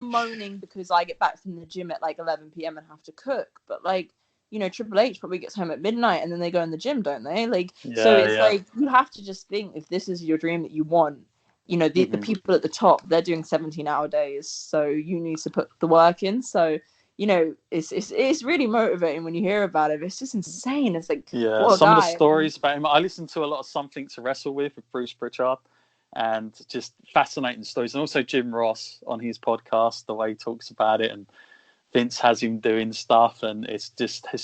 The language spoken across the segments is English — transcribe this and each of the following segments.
moaning because I get back from the gym at like 11 p.m. and have to cook, but like, Triple H probably gets home at midnight and then they go in the gym, don't they? Like, so it's like, you have to just think, if this is your dream that you want, the people at the top, they're doing 17-hour days, so you need to put the work in. So, it's really motivating when you hear about it. It's just insane. It's like, some of the stories about him. I listened to a lot of Something to Wrestle with Bruce Pritchard, and just fascinating stories. And also Jim Ross on his podcast, the way he talks about it, and Vince has him doing stuff, and it's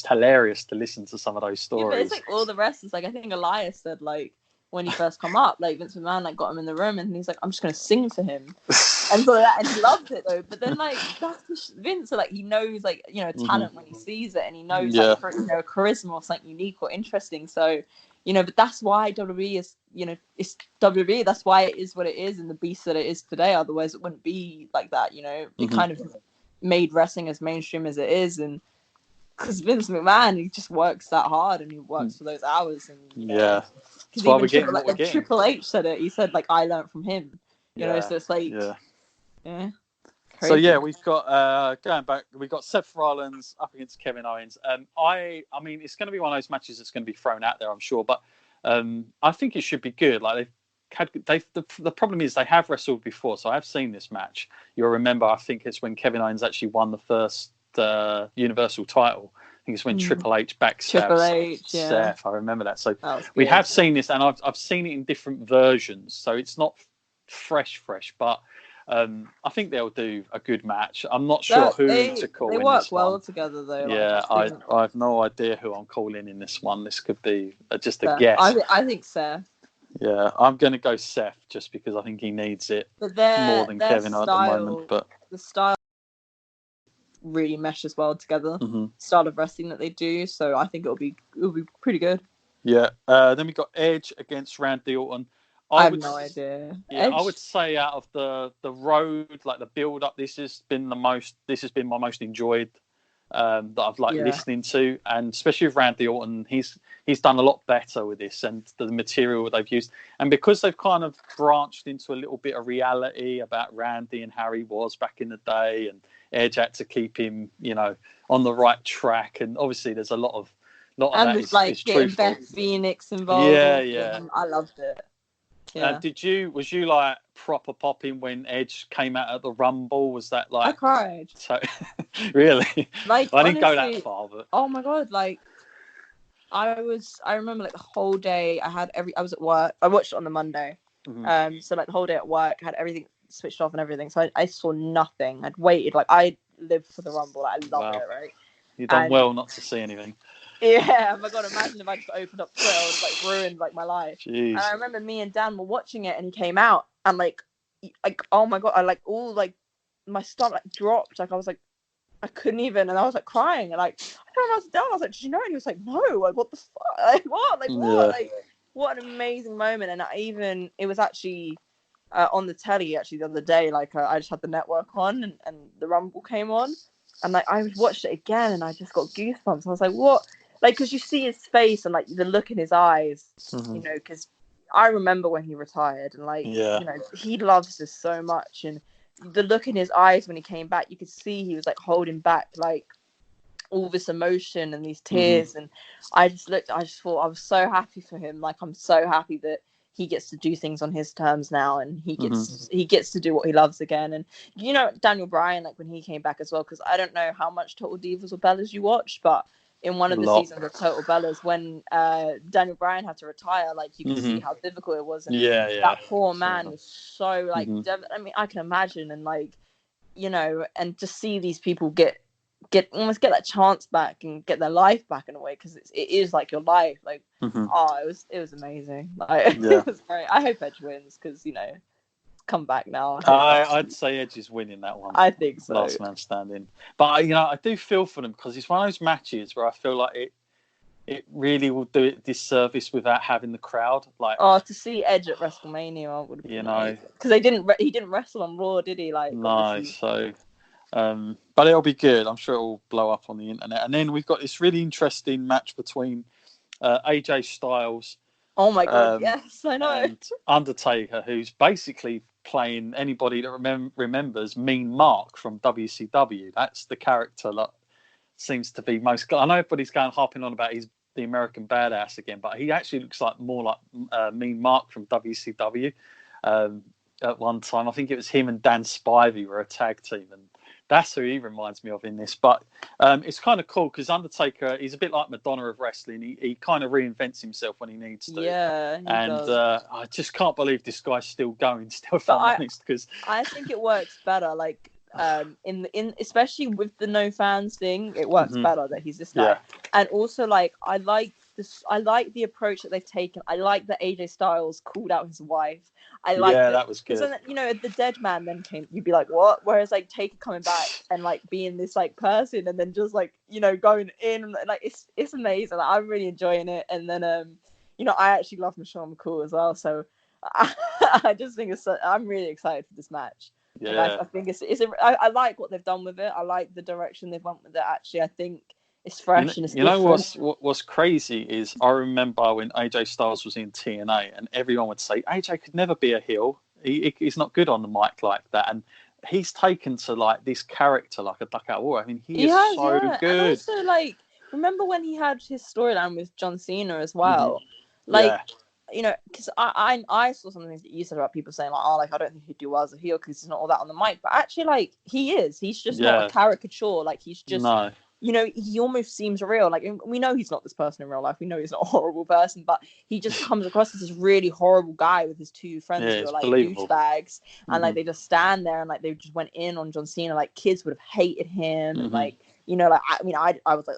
hilarious to listen to some of those stories. Yeah, but it's like all the rest is like, I think Elias said, like, when he first come up, like, Vince McMahon like got him in the room and he's like, I'm just gonna sing for him, and so that, and he loved it though. But then like, that's Vince, so like, he knows like, talent when he sees it, and he knows like, charisma or something unique or interesting. So, but that's why WWE is, it's WWE. That's why it is what it is and the beast that it is today. Otherwise, it wouldn't be like that. It kind of made wrestling as mainstream as it is, and because Vince McMahon, he just works that hard and he works for those hours, and that's why we're getting what we're getting. Triple H said it. He said like, I learned from him. So it's like, crazy. So we've got going back. We've got Seth Rollins up against Kevin Owens. I mean, it's going to be one of those matches that's going to be thrown out there, I'm sure, but I think it should be good. Like the problem is they have wrestled before, so I've seen this match. You'll remember, I think it's when Kevin Owens actually won the first Universal title. I think it's when Triple H backstabbed Seth. I remember that. So we have seen this, and I've seen it in different versions. So it's not fresh, but I think they'll do a good match. I'm not sure who to call. They work well together, though. Yeah, I have no idea who I'm calling in this one. This could be just a guess. I think Seth. Yeah, I'm going to go Seth just because I think he needs it more than Kevin at the moment. But the style really meshes well together. Style of wrestling that they do, so I think it'll be pretty good. Yeah. Then we got Edge against Randy Orton. I have no idea. Yeah, I would say out of the road, like the build up, this has been my most enjoyed that I've listening to, and especially with Randy Orton, he's done a lot better with this and the material they've used, and because they've kind of branched into a little bit of reality about Randy and how he was back in the day, and Edge had to keep him, on the right track, and obviously there's a lot of that is getting truthful. Beth Phoenix involved. Yeah. I loved it. Yeah. Was you like proper popping when Edge came out at the Rumble? Was that like? I cried. So really, like I didn't go that far, but oh my god, like I remember like the whole day I was at work. I watched it on the Monday. So like the whole day at work, I had everything switched off and everything. So I saw nothing. I'd waited. Like I lived for the Rumble. Like, I love it, right? You've done well not to see anything. Yeah, oh my god, imagine if I just opened up Twitter and like ruined like my life. Jeez. And I remember me and Dan were watching it and he came out and like oh my god, I like all like my stomach dropped. Like I was like, I couldn't even, and I was like crying, and like I was down. I was like, did you know? And he was like, no. Like what the fuck? Like what? Like what? Yeah. Like what an amazing moment. And it was actually on the telly actually the other day. Like I just had the network on and the Rumble came on, and like I watched it again and I just got goosebumps. I was like, what? Like, because you see his face and like the look in his eyes, because I remember when he retired and like, he loves this so much, and the look in his eyes when he came back, you could see he was like holding back like all this emotion and these tears, and I just thought I was so happy for him. Like I'm so happy that he gets to do things on his terms now, and he gets to do what he loves again. And Daniel Bryan, like when he came back as well, because I don't know how much Total Divas or Bellas you watched, but in one of the seasons of Total Bellas, when Daniel Bryan had to retire, like you could see how difficult it was. And that poor man was so like, I mean, I can imagine, and like, and to see these people almost get that chance back and get their life back in a way, because it is like your life. Like, it was amazing. Like, it was great. I hope Edge wins because come back now. I'd say Edge is winning that one. I think so. Last man standing. But I do feel for them because it's one of those matches where I feel like it really will do it disservice without having the crowd. Like, to see Edge at WrestleMania would be because he didn't wrestle on Raw, did he? Like, no, obviously. So. But it'll be good. I'm sure it will blow up on the internet. And then we've got this really interesting match between AJ Styles. Oh my god! Yes, I know. And Undertaker, who's basically playing anybody that remembers Mean Mark from WCW. That's the character that seems to be most. I know everybody's harping on about he's the American Badass again, but he actually looks like more like Mean Mark from WCW. At one time, I think it was him and Dan Spivey were a tag team, and that's who he reminds me of in this. But it's kind of cool because Undertaker, he's a bit like Madonna of wrestling. He kind of reinvents himself when he needs to. Yeah, he does. I just can't believe this guy's still going. If I'm honest, because I think it works better. Like in especially with the no fans thing, it works better that he's this guy. Yeah. And also, like, I like the approach that they've taken. I like that AJ Styles called out his wife. That was good. Because, you know, the dead man then came, you'd be like, what? Whereas, like, Taker coming back and, like, being this, like, person and then just, like, you know, going in, like, it's amazing. Like, I'm really enjoying it. And then, you know, I actually love Michelle McCool as well. So I just think I'm really excited for this match. Yeah. I think I like what they've done with it. I like the direction they've went with it. Actually, I think it's fresh and it's different. You know what's crazy is I remember when AJ Styles was in TNA and everyone would say AJ could never be a heel. He's not good on the mic like that, and he's taken to like this character like a duck out of water. I mean, he is so good. And also, like, remember when he had his storyline with John Cena as well? Like, you know, because I saw some things that you said about people saying like, oh, like, I don't think he'd do well as a heel because he's not all that on the mic. But actually, like, he is. He's just not a caricature. Like, he's just, you know, he almost seems real. Like, we know he's not this person in real life. We know he's not a horrible person, but he just comes across as this really horrible guy with his two friends who are like douchebags, and like they just stand there and like they just went in on John Cena. Like, kids would have hated him, and like, you know, like, I mean, I was like,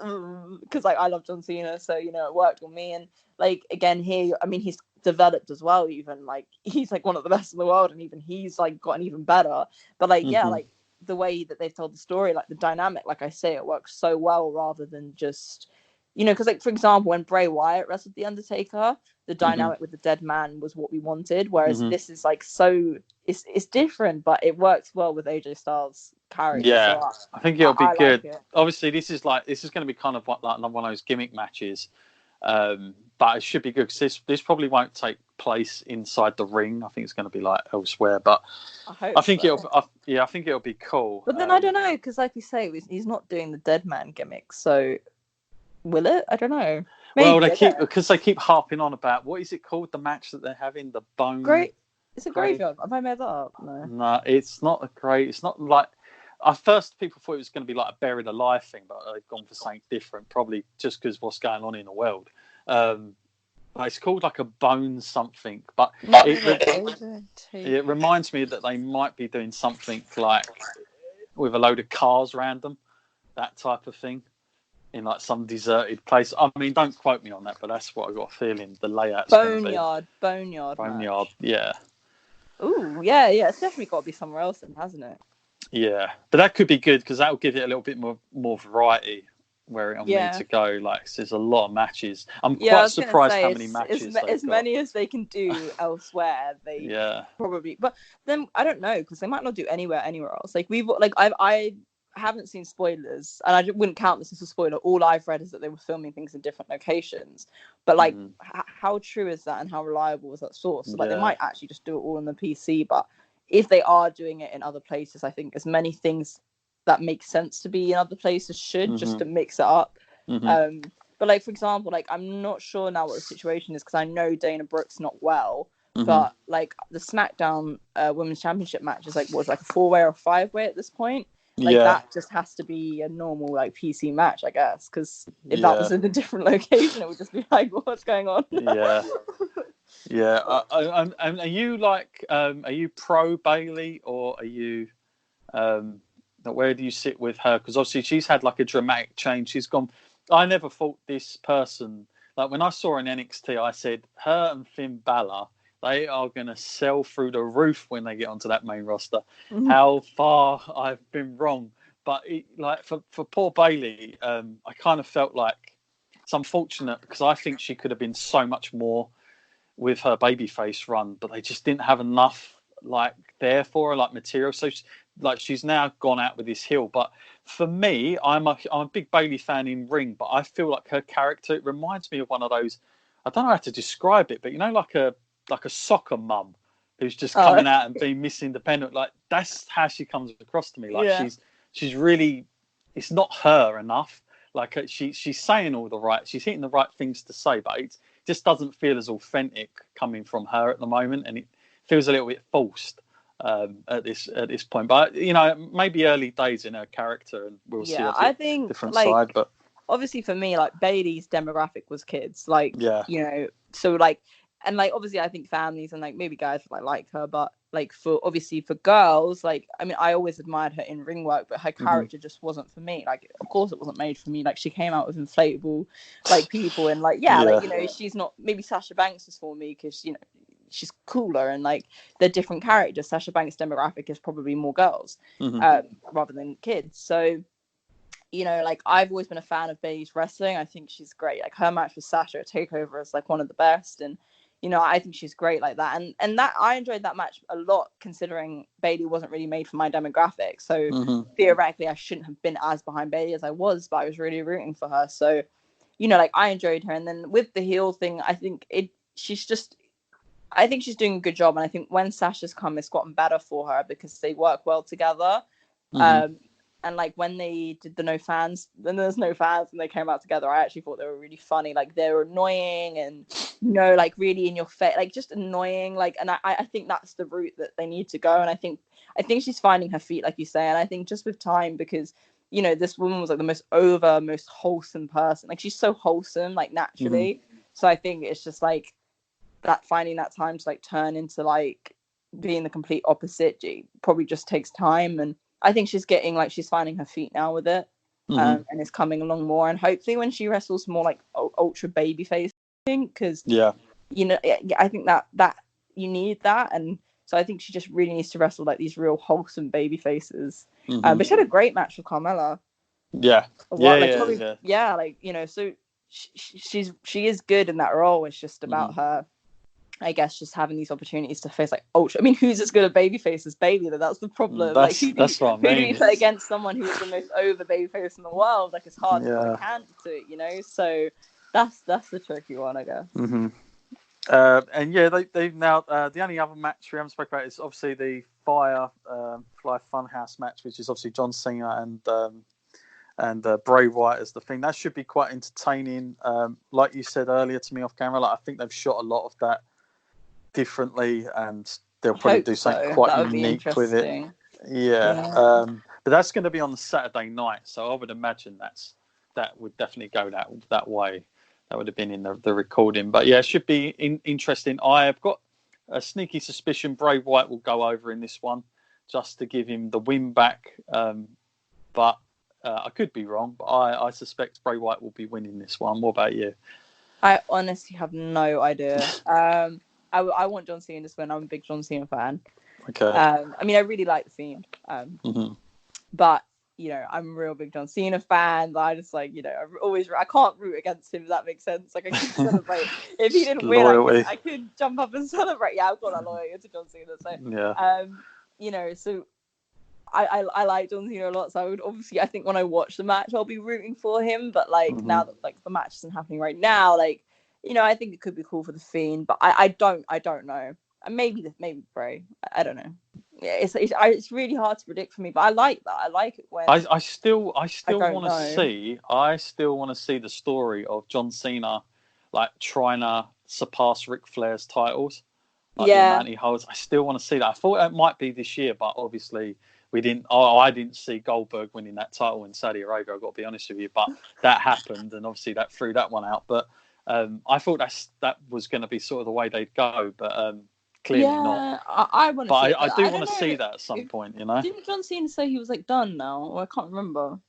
because like I love John Cena, so, you know, it worked on me. And like, again, here, I mean, he's developed as well. Even like, he's like one of the best in the world, and even he's like gotten even better. But like, yeah, like, the way that they've told the story, like the dynamic, like I say, it works so well rather than just, you know, because like, for example, when Bray Wyatt wrestled the Undertaker, the dynamic with the dead man was what we wanted, whereas this is like, so it's different, but it works well with AJ Styles' character. Yeah, so I think it'll be good. Like it. Obviously, this is going to be kind of like one of those gimmick matches, but it should be good because this probably won't take place inside the ring. I think it's going to be like elsewhere, but I think it'll be cool. But then I don't know, because like you say, he's not doing the dead man gimmick, so will it? I don't know. Maybe, well, they keep harping on about, what is it called, the match that they're having, the bone. It's a graveyard. Have I made that up? No, it's not it's not like. At first, people thought it was going to be like a buried alive thing, but they've gone for something different, probably just because what's going on in the world. It's called like a bone something, but it reminds me that they might be doing something like with a load of cars around them, that type of thing, in like some deserted place. I mean, don't quote me on that, but that's what I got a feeling the layout's Boneyard. Yeah. Ooh, yeah. It's definitely got to be somewhere else, then, hasn't it? Yeah, but that could be good because that will give it a little bit more variety where it'll need to go. Like, there's a lot of matches. I'm quite surprised how many matches. As many as they can do elsewhere, they probably. But then I don't know, because they might not do anywhere else. Like I haven't seen spoilers, and I wouldn't count this as a spoiler. All I've read is that they were filming things in different locations. But like, how true is that, and how reliable is that source? So, like, they might actually just do it all on the PC, but if they are doing it in other places, I think as many things that make sense to be in other places should, just to mix it up. But like, for example, like, I'm not sure now what the situation is, because I know Dana Brooke's not well, but like the SmackDown Women's Championship match is like, what, like a 4-way or 5-way at this point? Like, that just has to be a normal like PC match, I guess, because if that was in a different location, it would just be like, what's going on? Yeah. And are you like, are you pro Bayley, or are you, where do you sit with her? Because obviously she's had like a dramatic change. She's gone. I never thought this person, like when I saw her in NXT, I said her and Finn Balor, they are going to sell through the roof when they get onto that main roster. How far I've been wrong. But like for poor Bayley, I kind of felt like it's unfortunate, because I think she could have been so much more with her babyface run, but they just didn't have enough like there for her, like material. So she's now gone out with this heel. But for me, I'm a big Bayley fan in ring, but I feel like her character, it reminds me of one of those, I don't know how to describe it, but you know, like a soccer mum who's just coming out and being Miss Independent. Like, that's how she comes across to me. Like, she's really, it's not her enough. Like, she's saying all the right, she's hitting the right things to say, but it just doesn't feel as authentic coming from her at the moment, and it feels a little bit forced at this point. But maybe early days in her character, and we'll see a different side. But obviously, for me, like, Bailey's demographic was kids, like, so like, and like, obviously, I think families and like maybe guys like her, but like for girls, like, I mean, I always admired her in ring work, but her character just wasn't for me. Like, of course it wasn't made for me. Like, she came out with inflatable like people, and like like, she's not, maybe Sasha Banks is for me because she's cooler, and like they're different characters. Sasha Banks' demographic is probably more girls rather than kids. So like, I've always been a fan of Bayley's wrestling. I think she's great. Like, her match with Sasha at TakeOver is like one of the best, and I think she's great like that. And that, I enjoyed that match a lot, considering Bayley wasn't really made for my demographic. So theoretically, I shouldn't have been as behind Bayley as I was, but I was really rooting for her. So, like, I enjoyed her. And then with the heel thing, I think she's doing a good job. And I think when Sasha's come, it's gotten better for her because they work well together. And like, when they did the no fans, then there's no fans, and they came out together, I actually thought they were really funny. Like, they were annoying and like really in your face, like just annoying. Like, and I think that's the route that they need to go. And I think she's finding her feet, like you say. And I think just with time, because this woman was like the most wholesome person. Like, she's so wholesome, like, naturally. So I think it's just like that, finding that time to like turn into like being the complete opposite probably just takes time. And I think she's finding her feet now with it, and it's coming along more. And hopefully when she wrestles more like ultra babyface, because I think that you need that. And so I think she just really needs to wrestle like these real wholesome baby faces. But she had a great match with Carmella. So she is good in that role. It's just about her, I guess, just having these opportunities to face like ultra. I mean, who's as good a babyface as Bayley? That's the problem. That's what I mean. Who do you put against someone who is the most over babyface in the world? Like, it's hard to put a candidate to it, So that's the tricky one, I guess. And they've now the only other match we haven't spoken about is obviously the Fly Funhouse match, which is obviously John Cena and Bray Wyatt as the thing. That should be quite entertaining. Like you said earlier to me off camera, like, I think they've shot a lot of that differently, and they'll probably do something quite unique with it. But that's going to be on the Saturday night, so I would imagine that would definitely go that way. That would have been in the recording. But yeah, it should be interesting. I have got a sneaky suspicion Bray Wyatt will go over in this one, just to give him the win back. But I could be wrong, but I suspect Bray Wyatt will be winning this one. What about you? I honestly have no idea. I want John Cena to win. I'm a big John Cena fan. Okay. I mean, I really like The Fiend. But I'm a real big John Cena fan. But I just like, I can't root against him. If that makes sense. Like, I could celebrate if he didn't win. I could jump up and celebrate. Yeah, I've got that loyalty to John Cena. So so I like John Cena a lot. So I would obviously, I think when I watch the match, I'll be rooting for him. But like, now that like the match isn't happening right now, like, I think it could be cool for The Fiend, but I don't know. And maybe Bray. I don't know. It's really hard to predict for me, but I like that. I like it when I still want to see the story of John Cena, like, trying to surpass Ric Flair's titles. Like, the amount he holds. I still want to see that. I thought it might be this year, but obviously we didn't. I didn't see Goldberg winning that title in Saudi Arabia. I've got to be honest with you, but that happened, and obviously that threw that one out. But I thought that was going to be sort of the way they'd go, but clearly not. I want to. But I do want to see that at some point. Didn't John Cena say he was like done now? Or I can't remember.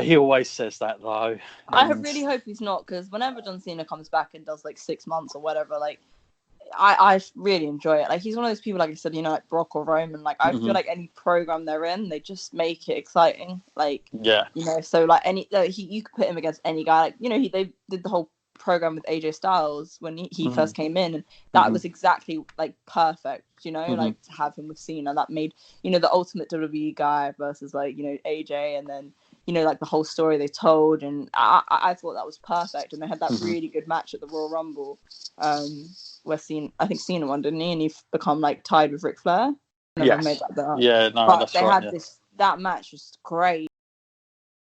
He always says that though. I really hope he's not, because whenever John Cena comes back and does like 6 months or whatever, like, I really enjoy it. Like, he's one of those people, like I said, like Brock or Roman. Like, I feel like any program they're in, they just make it exciting. Like, so like you could put him against any guy. Like, they did the whole program with AJ Styles when he first came in, and that was exactly like perfect, you know, like to have him with Cena. That made, you know, the ultimate WWE guy versus like, you know, AJ, and then, you know, like the whole story they told, and I thought that was perfect. And they had that really good match at the Royal Rumble, where I think Cena won, didn't he? And he's become like tied with Ric Flair. Yes. Made that up. Yeah, no, but that's they right. had that match was great.